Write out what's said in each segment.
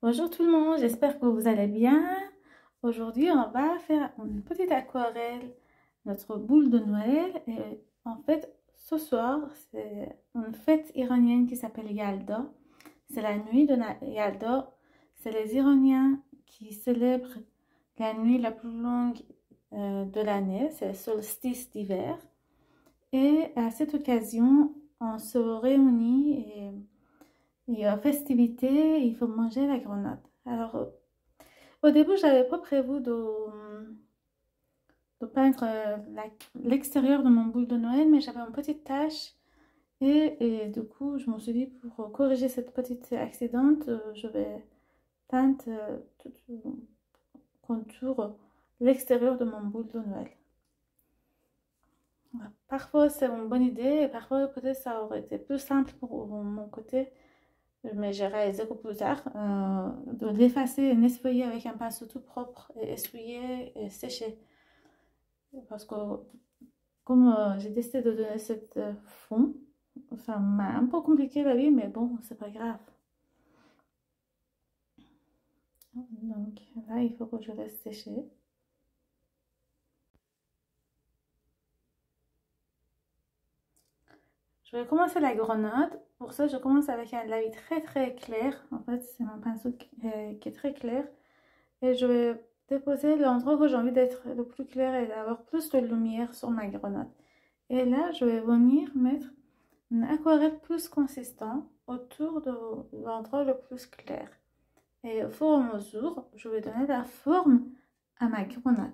Bonjour tout le monde, j'espère que vous allez bien. Aujourd'hui, on va faire une petite aquarelle, notre boule de Noël. Et en fait, ce soir, c'est une fête iranienne qui s'appelle Yalda. C'est la nuit de Yalda. C'est les Iraniens qui célèbrent la nuit la plus longue de l'année. C'est le solstice d'hiver. Et à cette occasion, on se réunit et en festivité, il faut manger la grenade. Alors, au début, j'avais pas prévu de peindre l'extérieur de mon boule de Noël, mais j'avais une petite tache. Et du coup, je me suis dit, pour corriger cette petite accidente, je vais peindre tout le contour, l'extérieur de mon boule de Noël. Parfois, c'est une bonne idée, et parfois, peut-être, ça aurait été plus simple pour mon côté, mais j'ai réalisé que plus tard, de l'effacer et nettoyer avec un pinceau tout propre et essuyer et sécher. Parce que comme j'ai décidé de donner cette fond, ça m'a un peu compliqué la vie, mais bon, c'est pas grave. Donc là, il faut que je laisse sécher. Je vais commencer la grenade. Pour ça, je commence avec un lavis très clair. En fait, c'est mon pinceau qui est très clair. Et je vais déposer l'endroit où j'ai envie d'être le plus clair et d'avoir plus de lumière sur ma grenade. Et là, je vais venir mettre une aquarelle plus consistante autour de l'endroit le plus clair. Et au fur et à mesure, je vais donner la forme à ma grenade.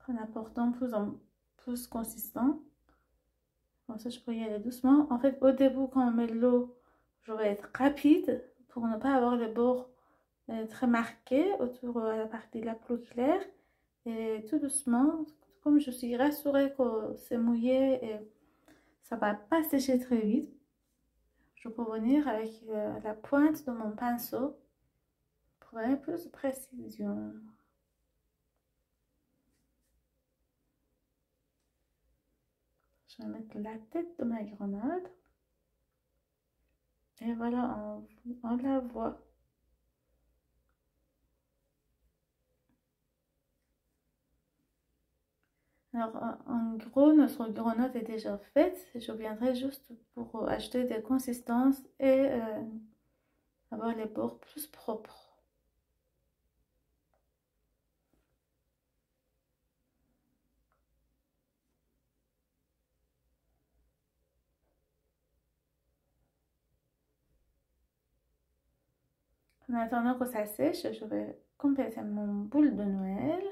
En apportant plus en plus consistant. Comme ça, je peux y aller doucement. En fait, au début, quand on met l'eau, je vais être rapide pour ne pas avoir les bords très marqués autour de la partie la plus claire. Et tout doucement, comme je suis rassurée que c'est mouillé et ça va pas sécher très vite, je peux venir avec la pointe de mon pinceau pour donner plus de précision. Je vais mettre la tête de ma grenade. Et voilà, on la voit. Alors, en gros, notre grenade est déjà faite. Je viendrai juste pour acheter des consistances et avoir les bords plus propres. En attendant que ça sèche, je vais compléter mon boule de Noël.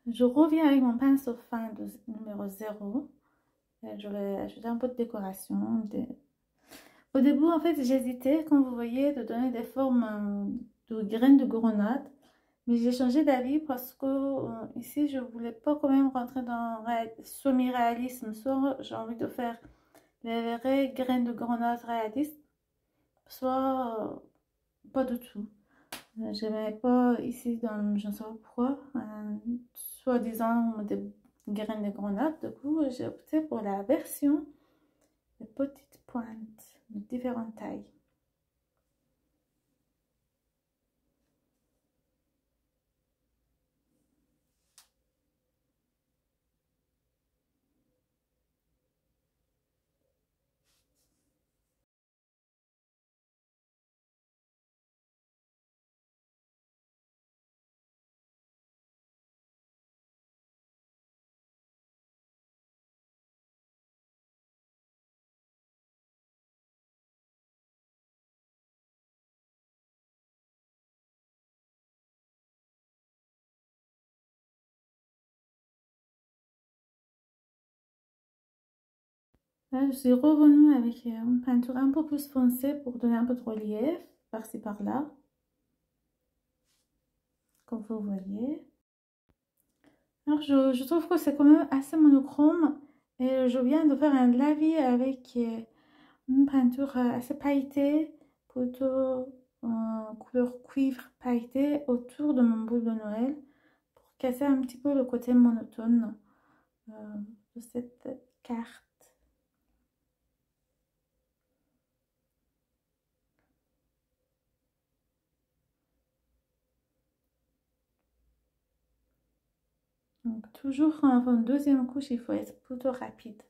Je reviens avec mon pinceau fin de numéro 0. Et je vais ajouter un peu de décoration. Au début, en fait, j'hésitais, comme vous voyez, de donner des formes de graines de grenade. Mais j'ai changé d'avis parce que ici, je voulais pas quand même rentrer dans semi-réalisme. Soit j'ai envie de faire les vraies graines de grenade réalistes, soit pas du tout. J'aimais pas ici, dans, je ne sais pas pourquoi, soi-disant des graines de grenade. Du coup, j'ai opté pour la version de petites pointes de différentes tailles. Là, je suis revenue avec une peinture un peu plus foncée pour donner un peu de relief, par-ci par-là, comme vous voyez. Alors, je trouve que c'est quand même assez monochrome et je viens de faire un lavis avec une peinture assez pailletée, plutôt en couleur cuivre pailletée autour de mon boule de Noël pour casser un petit peu le côté monotone euh, de cette carte. Donc toujours en une deuxième couche, il faut être plutôt rapide.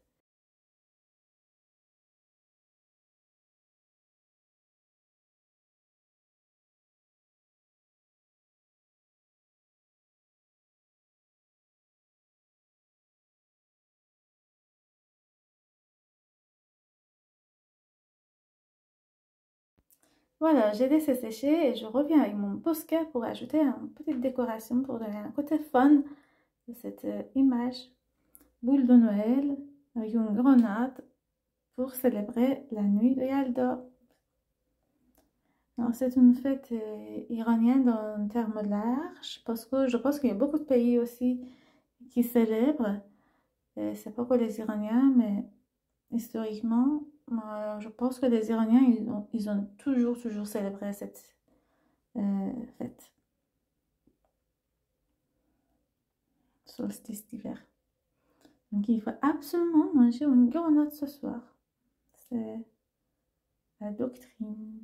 Voilà, j'ai laissé sécher et je reviens avec mon Posca pour ajouter une petite décoration pour donner un côté fun de cette image. Boule de Noël avec une grenade pour célébrer la nuit de Yalda. C'est une fête iranienne en termes larges parce que je pense qu'il y a beaucoup de pays aussi qui célèbrent. C'est pas que les Iraniens, mais historiquement, je pense que les Iraniens, ils ont toujours célébré cette fête, solstice d'hiver. Donc il faut absolument manger une grenade ce soir. C'est la doctrine,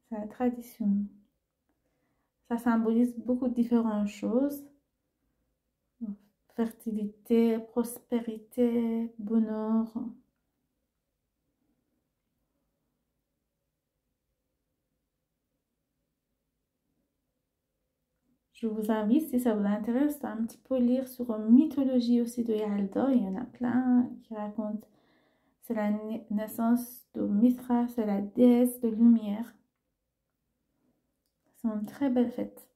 c'est la tradition. Ça symbolise beaucoup de différentes choses. Fertilité, prospérité, bonheur. Je vous invite, si ça vous intéresse, à un petit peu lire sur une mythologie aussi de Yalda. Il y en a plein qui racontent. C'est la naissance de Mithra, c'est la déesse de lumière. C'est une très belle fête.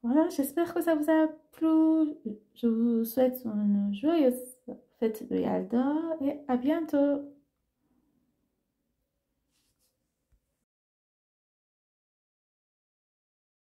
Voilà, j'espère que ça vous a plu. Je vous souhaite une joyeuse fête de Yalda et à bientôt.